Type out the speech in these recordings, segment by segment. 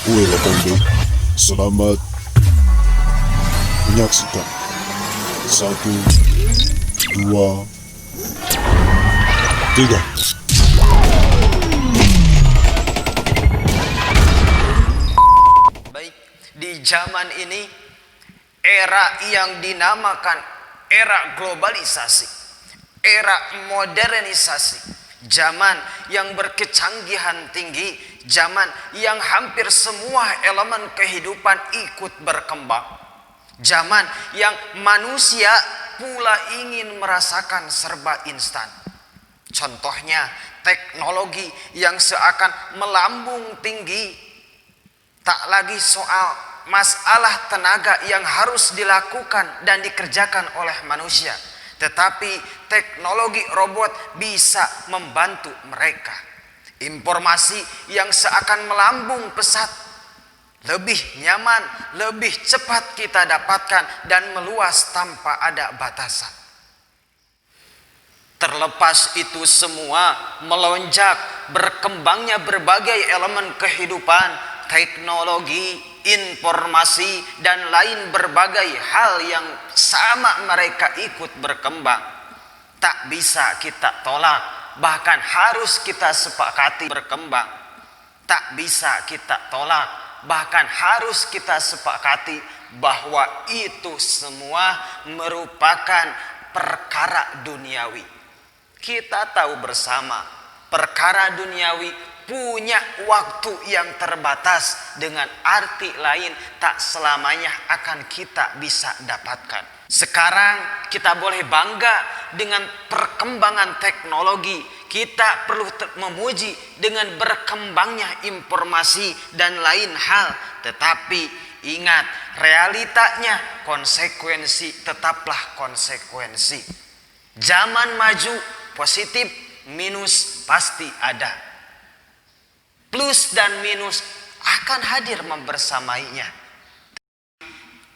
Welcome back. Selamat menyaksikan. Satu, dua, tiga. Baik, di zaman ini, era yang dinamakan era globalisasi, era modernisasi, zaman yang berkecanggihan tinggi, zaman yang hampir semua elemen kehidupan ikut berkembang, zaman yang manusia pula ingin merasakan serba instan. Contohnya teknologi yang seakan melambung tinggi, tak lagi soal masalah tenaga yang harus dilakukan dan dikerjakan oleh manusia, tetapi teknologi robot bisa membantu mereka. Informasi yang seakan melambung pesat, lebih nyaman, lebih cepat kita dapatkan dan meluas tanpa ada batasan. Terlepas itu semua, melonjak berkembangnya berbagai elemen kehidupan, teknologi, informasi, dan lain berbagai hal yang sama mereka ikut berkembang. Tak bisa kita tolak, bahkan harus kita sepakati berkembang. Tak bisa kita tolak, bahkan harus kita sepakati bahwa itu semua merupakan perkara duniawi. Kita tahu bersama, perkara duniawi punya waktu yang terbatas, dengan arti lain tak selamanya akan kita bisa dapatkan. Sekarang kita boleh bangga dengan perkembangan teknologi. Kita perlu memuji dengan berkembangnya informasi dan lain hal. Tetapi ingat, realitanya konsekuensi tetaplah konsekuensi. Zaman maju, positif minus pasti ada. Plus dan minus akan hadir membersamainya.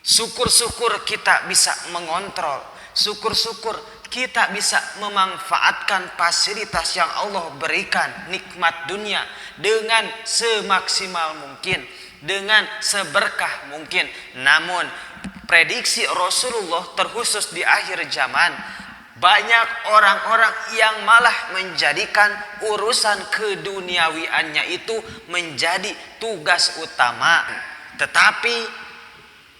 Syukur-syukur kita bisa mengontrol. Syukur-syukur kita bisa memanfaatkan fasilitas yang Allah berikan, nikmat dunia, dengan semaksimal mungkin, dengan seberkah mungkin. Namun prediksi Rasulullah terkhusus di akhir zaman, banyak orang-orang yang malah menjadikan urusan keduniawiannya itu menjadi tugas utama. Tetapi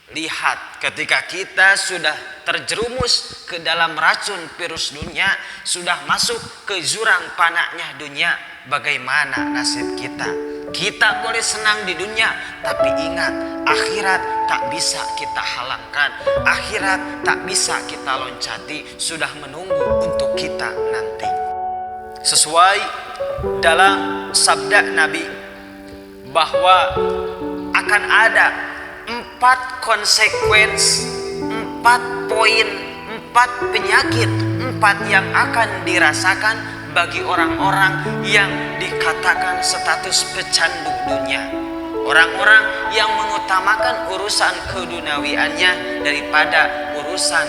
lihat, ketika kita sudah terjerumus ke dalam racun virus dunia, sudah masuk ke jurang panaknya dunia, bagaimana nasib kita? Kita boleh senang di dunia, tapi ingat, akhirat tak bisa kita halangkan. Akhirat tak bisa kita loncati, sudah menunggu untuk kita nanti. Sesuai dalam sabda Nabi bahwa akan ada 4 konsekuensi, 4 poin, 4 penyakit, 4 yang akan dirasakan bagi orang-orang yang dikatakan status pecandu dunia. Orang-orang yang mengutamakan urusan keduniawiannya daripada urusan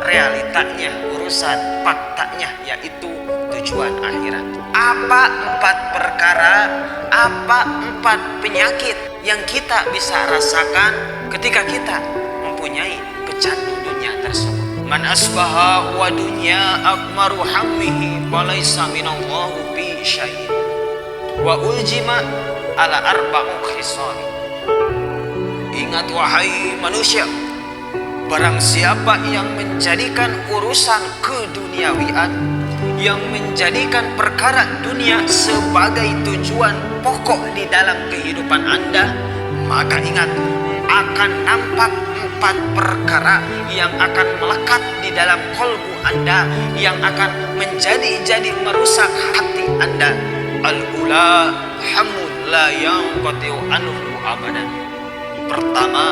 realitanya, urusan faktanya, yaitu tujuan akhirat. Apa 4 perkara, apa 4 penyakit yang kita bisa rasakan ketika kita mempunyai pecandu dunia tersebut? Man asbaha wa dunya akmaru hammihi falaysa minallahu fi syai'in wa uljima ala arba'u khisal. Ingat wahai manusia, barang siapa yang menjadikan urusan keduniawian, yang menjadikan perkara dunia sebagai tujuan pokok di dalam kehidupan Anda, maka ingat, akan nampak 4 perkara yang akan melekat di dalam kolbu Anda, yang akan menjadi merusak hati Anda. Al-ula hamul la yanqati'u anhu abadan. Pertama,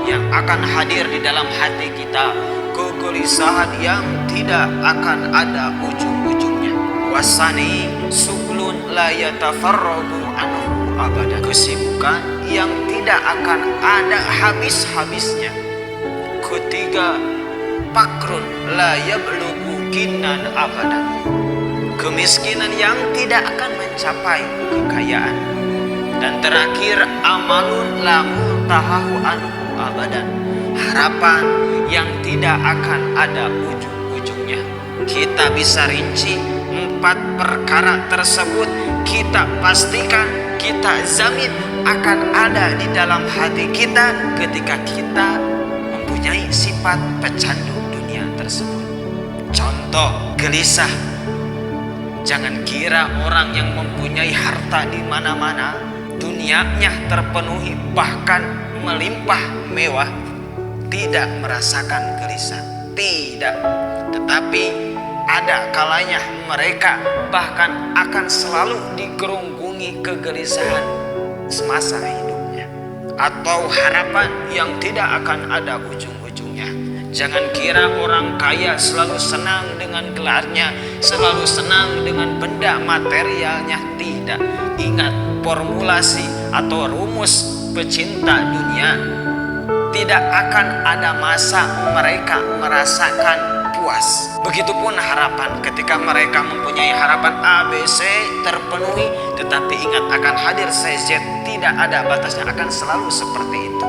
yang akan hadir di dalam hati kita, kegelisahan yang tidak akan ada ujung-ujungnya. Wasani suglun la yatafarragu anhu abada. Kesibukan yang tidak akan ada habis-habisnya. Ketiga, pakrun la yablughu kinan abada. Kemiskinan yang tidak akan mencapai kekayaan. Dan terakhir, amalun la muntahahu anhu abadan, harapan yang tidak akan ada ujung-ujungnya. Kita bisa rinci 4 perkara tersebut, kita pastikan, kita jamin akan ada di dalam hati kita ketika kita mempunyai sifat pecandu dunia tersebut. Contoh, gelisah. Jangan kira orang yang mempunyai harta di mana-mana, dunianya terpenuhi bahkan melimpah mewah, tidak merasakan gelisah. Tidak. Tetapi ada kalanya mereka bahkan akan selalu digerunggungi kegelisahan semasa hidupnya, atau harapan yang tidak akan ada ujung-ujungnya. Jangan kira orang kaya selalu senang dengan gelarnya, selalu senang dengan benda materialnya. Tidak. Ingat formulasi atau rumus pecinta dunia, tidak akan ada masa mereka merasakan puas. Begitupun harapan, ketika mereka mempunyai harapan ABC terpenuhi, tetapi ingat akan hadir CZ, tidak ada batasnya, akan selalu seperti itu.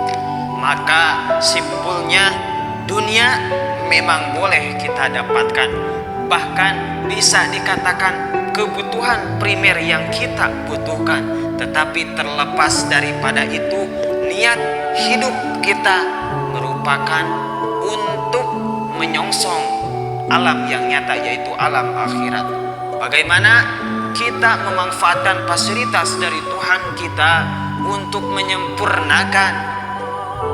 Maka simpulnya, dunia memang boleh kita dapatkan, bahkan bisa dikatakan kebutuhan primer yang kita butuhkan. Tetapi terlepas daripada itu, niat hidup kita merupakan untuk menyongsong alam yang nyata, yaitu alam akhirat. Bagaimana kita memanfaatkan fasilitas dari Tuhan kita untuk menyempurnakan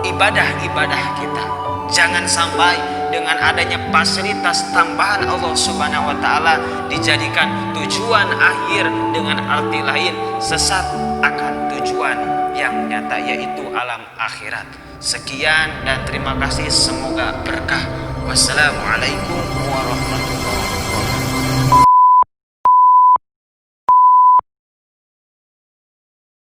ibadah-ibadah kita. Jangan sampai dengan adanya fasilitas tambahan Allah Subhanahu wa taala dijadikan tujuan akhir, dengan arti lain sesat akan tujuan yang nyata, yaitu alam akhirat. Sekian dan terima kasih, semoga berkah. Wassalamualaikum warahmatullahi wabarakatuh.